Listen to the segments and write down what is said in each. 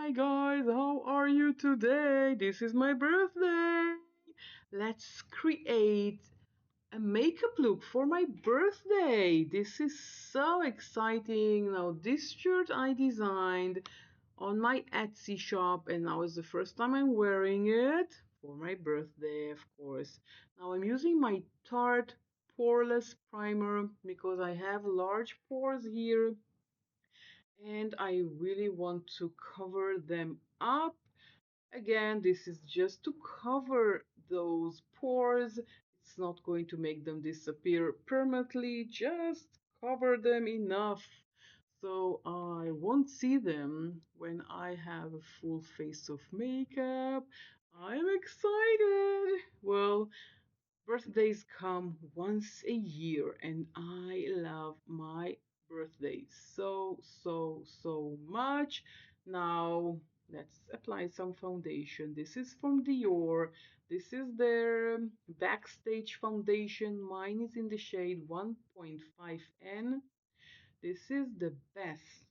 Hi guys, how are you today? This is my birthday. Let's create a makeup look for my birthday. This is so exciting. Now, this shirt I designed on my Etsy shop, and now is the first time I'm wearing it for my birthday, of course. Now, I'm using my Tarte Poreless Primer because I have large pores here and I really want to cover them up. Again, this is just to cover those pores. It's not going to make them disappear permanently, just cover them enough so I won't see them when I have a full face of makeup. I'm excited. Well, birthdays come once a year, and I love my birthday so much. Now, let's apply some foundation. This is from Dior. This is their Backstage foundation. Mine is in the shade 1.5N. This is the best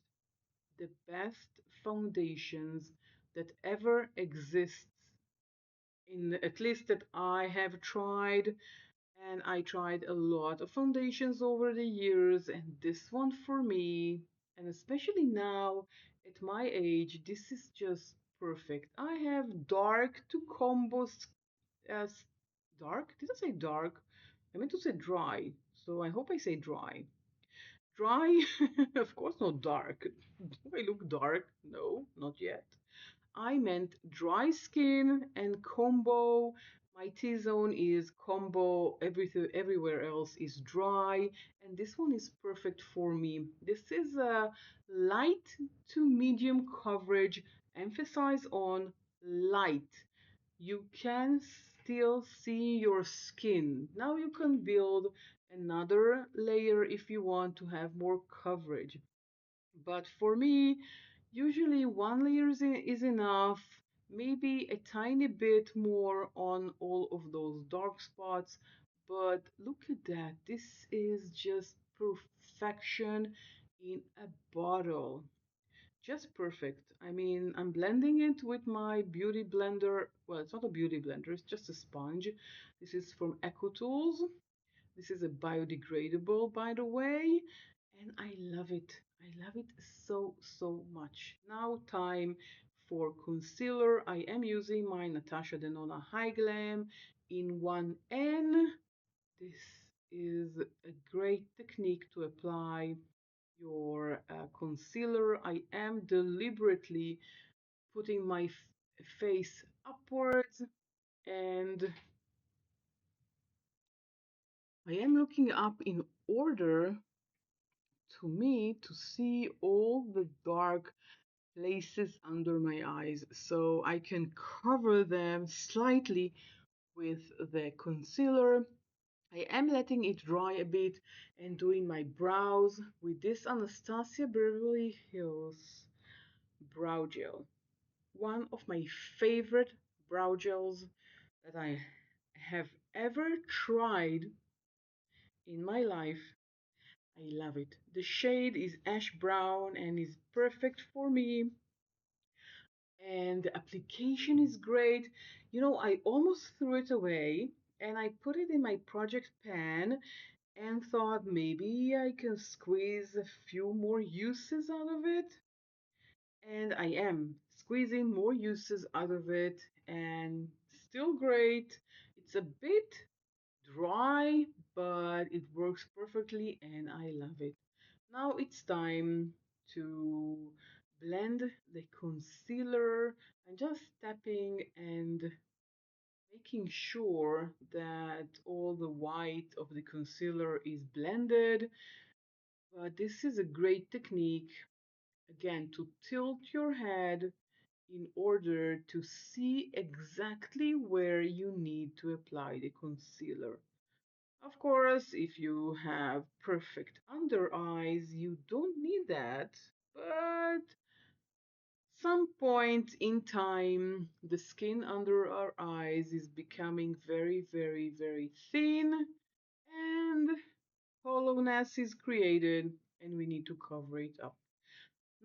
foundations that ever exists in at least that I have tried, and I tried a lot of foundations over the years, and this one for me, and especially now at my age, this is just perfect. I have dark to combo as dark. Did I say dark? I meant to say dry, so I hope I say dry. Dry, of course not dark. Do I look dark? No, not yet. I meant dry skin and combo. My T-zone is combo, everything everywhere else is dry, and this one is perfect for me. This is a light to medium coverage, emphasize on light. You can still see your skin. Now you can build another layer if you want to have more coverage. But for me, usually one layer is enough, maybe a tiny bit more on all of those dark spots. But look at that, this is just perfection in a bottle. Just perfect. I mean, I'm blending it with my beauty blender. Well, it's not a beauty blender, it's just a sponge. This is from EcoTools. This is a biodegradable, by the way, and I love it. I love it so much. Now time for concealer. I am using my Natasha Denona High Glam in 1N. This is a great technique to apply your concealer. I am deliberately putting my face upwards, and I am looking up in order to me to see all the dark places under my eyes so I can cover them slightly with the concealer. I am letting it dry a bit and doing my brows with this Anastasia Beverly Hills brow gel. One of my favorite brow gels that I have ever tried in my life. I love it. The shade is ash brown and is perfect for me. And the application is great. You know, I almost threw it away and I put it in my project pan and thought maybe I can squeeze a few more uses out of it. And I am squeezing more uses out of it, and still great. It's a bit dry, but it works perfectly and I love it. Now it's time to blend the concealer. I'm just tapping and making sure that all the white of the concealer is blended. But this is a great technique, again, to tilt your head in order to see exactly where you need to apply the concealer. Of course, if you have perfect under eyes, you don't need that, but some point in time, the skin under our eyes is becoming very thin, and hollowness is created, and we need to cover it up.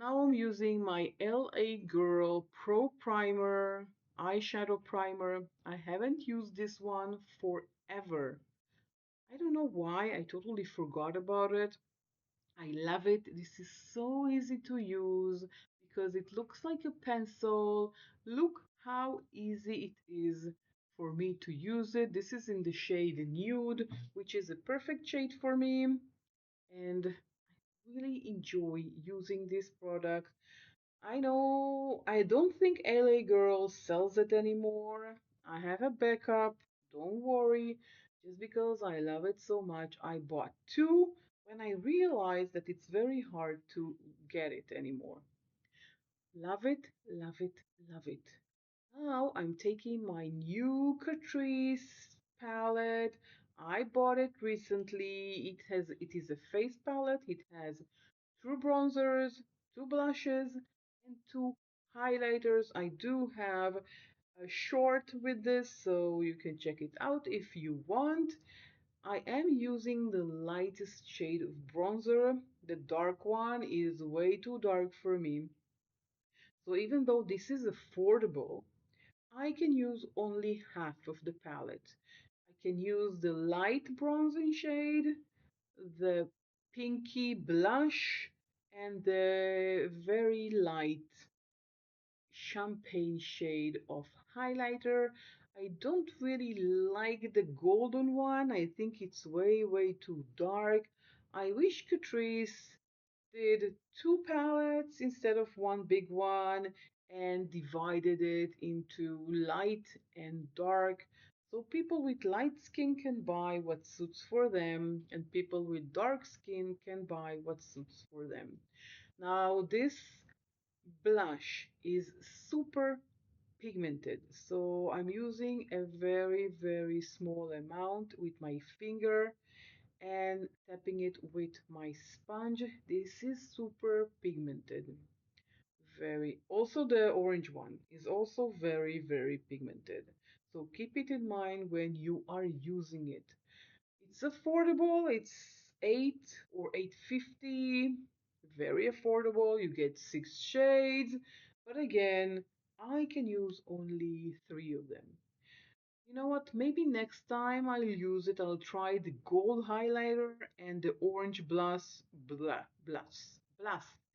Now I'm using my LA Girl Pro Primer, eyeshadow primer. I haven't used this one forever. I don't know why, I totally forgot about it. I love it. This is so easy to use because it looks like a pencil. Look how easy it is for me to use it. This is in the shade Nude, which is a perfect shade for me. And I really enjoy using this product. I know I don't think LA Girl sells it anymore. I have a backup, don't worry. Just because I love it so much, I bought two when I realized that it's very hard to get it anymore. Love it, love it, love it. Now I'm taking my new Catrice palette. I bought it recently. It is a face palette. It has two bronzers, two blushes, and two highlighters. I do have a short with this, so you can check it out if you want. I am using the lightest shade of bronzer. The dark one is way too dark for me. So even though this is affordable, I can use only half of the palette. I can use the light bronzing shade, the pinky blush, and the very light champagne shade of highlighter. I don't really like the golden one. I think it's way too dark. I wish Catrice did two palettes instead of one big one and divided it into light and dark. So people with light skin can buy what suits for them, and people with dark skin can buy what suits for them. Now, this blush is super pigmented, so I'm using a very small amount with my finger and tapping it with my sponge. This is super pigmented. Very. Also, the orange one is also very pigmented. So keep it in mind when you are using it. It's affordable. It's 8 or 8.50. Very affordable. You get 6 shades. But again, I can use only 3 of them. You know what? Maybe next time I'll use it. I'll try the gold highlighter and the orange blush.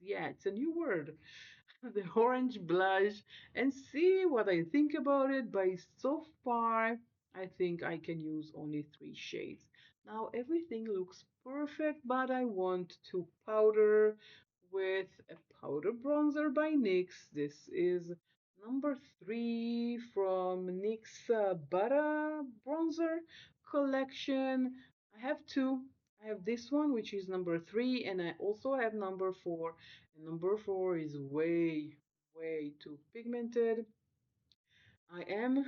Yeah, it's a new word. The orange blush and see what I think about it. But so far, I think I can use only 3 shades. Now everything looks perfect, but I want to powder with a powder bronzer by NYX. This is number 3 from NYX Butter Bronzer collection. I have two. I have this one, which is number 3, and I also have number 4. And number 4 is way too pigmented. I am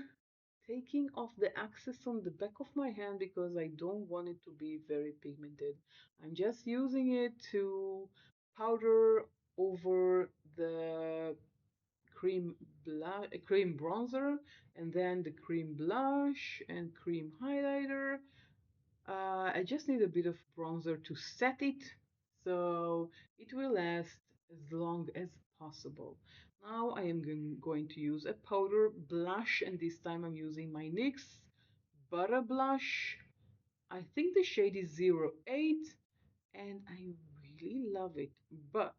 taking off the excess on the back of my hand because I don't want it to be very pigmented. I'm just using it to powder over the cream bronzer, and then the cream blush and cream highlighter. I just need a bit of bronzer to set it so it will last as long as possible. Now I am going to use a powder blush, and this time I'm using my NYX Butter Blush. I think the shade is 08 and I really love it, but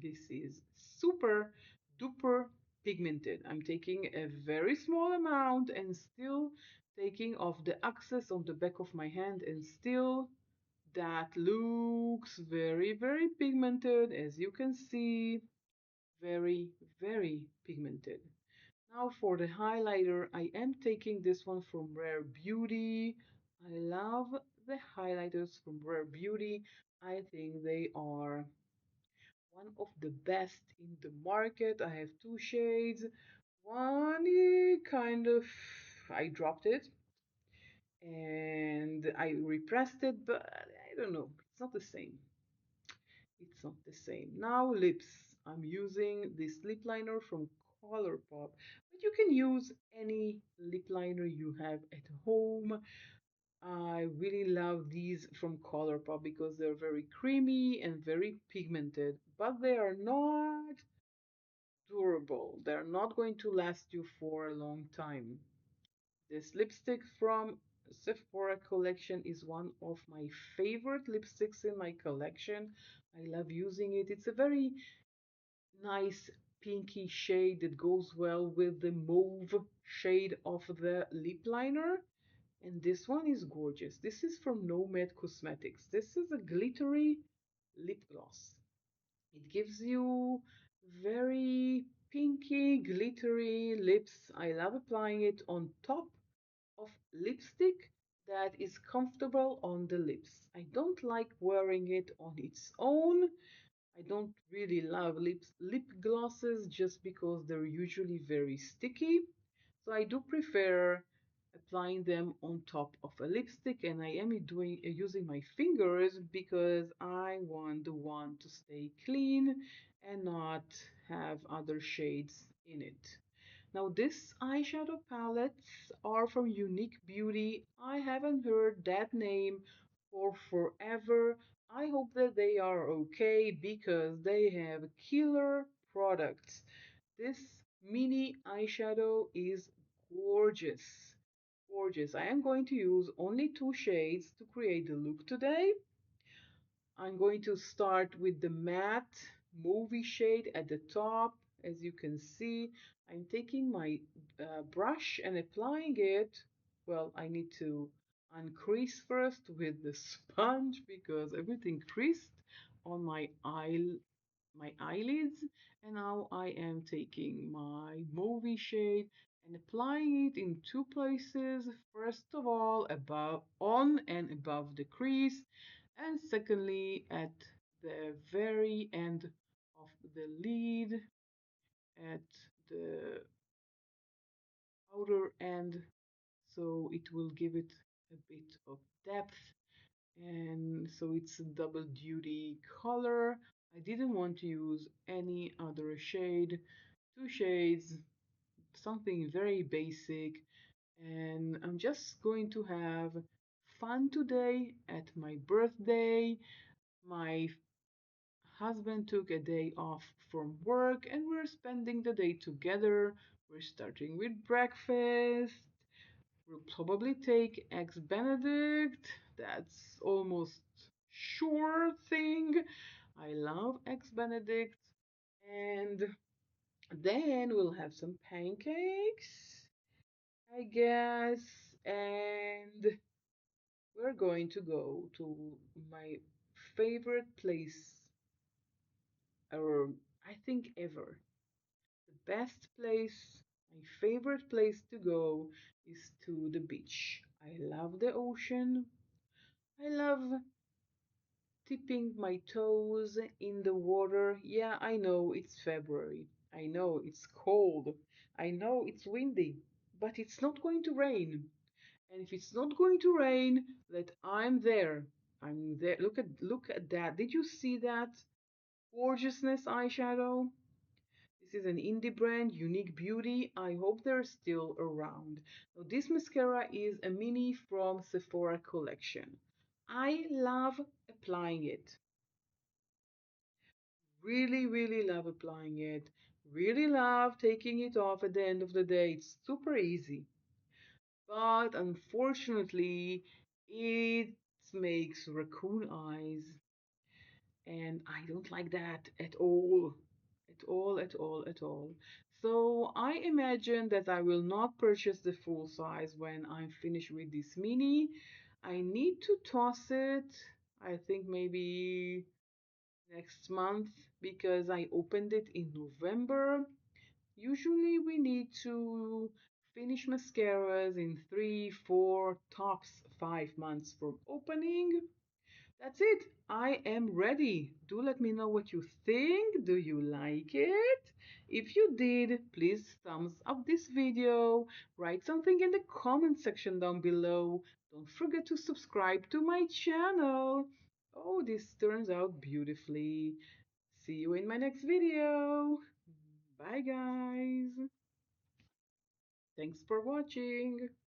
this is super duper pigmented. I'm taking a very small amount and still taking off the excess on the back of my hand, and still that looks very pigmented, as you can see. Very pigmented. Now for the highlighter, I am taking this one from Rare Beauty. I love the highlighters from Rare Beauty. I think they are one of the best in the market. I have 2 shades. One kind of, I dropped it and I repressed it, but I don't know, it's not the same. It's not the same. Now lips. I'm using this lip liner from Colourpop, but you can use any lip liner you have at home. I really love these from Colourpop because they're very creamy and very pigmented, but they are not durable. They're not going to last you for a long time. This lipstick from Sephora collection is one of my favorite lipsticks in my collection. I love using it. It's a very nice pinky shade that goes well with the mauve shade of the lip liner. And this one is gorgeous. This is from Nomad Cosmetics. This is a glittery lip gloss. It gives you very pinky, glittery lips. I love applying it on top of lipstick that is comfortable on the lips. I don't like wearing it on its own. I don't really love lip glosses just because they're usually very sticky. So I do prefer applying them on top of a lipstick, and I am using my fingers because I want the one to stay clean and not have other shades in it. Now this eyeshadow palettes are from Unique Beauty. I haven't heard that name for forever. I hope that they are okay because they have killer products. This mini eyeshadow is gorgeous. Gorgeous. I am going to use only two shades to create the look today. I'm going to start with the matte movie shade at the top. As you can see, I'm taking my brush and applying it. Well, I need to uncrease first with the sponge because everything creased on my eyelids. And now I am taking my movie shade and applying it in two places. First of all, above, on and above the crease, and secondly, at the very end of the lid, at the outer end, so it will give it a bit of depth. And so it's a double duty color. I didn't want to use any other shade, two shades, something very basic. And I'm just going to have fun today at my birthday. My husband took a day off from work and we're spending the day together. We're starting with breakfast. We'll probably take Eggs Benedict. That's almost sure thing. I love Eggs Benedict. And then we'll have some pancakes, I guess. And we're going to go to my favorite place, or I think ever. The best place, my favorite place to go is to the beach. I love the ocean. I love tipping my toes in the water. Yeah, I know it's February. I know it's cold. I know it's windy, but it's not going to rain. And if it's not going to rain, that I'm there. I'm there. Look at that. Did you see that gorgeousness eyeshadow? This is an indie brand, Unique Beauty. I hope they're still around. Now, this mascara is a mini from Sephora collection. I love applying it. Really, really love applying it. Really love taking it off at the end of the day. It's super easy. But unfortunately, it makes raccoon eyes. And I don't like that at all. At all, at all, at all. So I imagine that I will not purchase the full size when I'm finished with this mini. I need to toss it, I think maybe next month because I opened it in November. Usually we need to finish mascaras in 3, 4, tops 5 months from opening. That's it. I am ready. Do let me know what you think. Do you like it? If you did, please thumbs up this video. Write something in the comment section down below. Don't forget to subscribe to my channel. Oh, this turns out beautifully. See you in my next video. Bye, guys. Thanks for watching.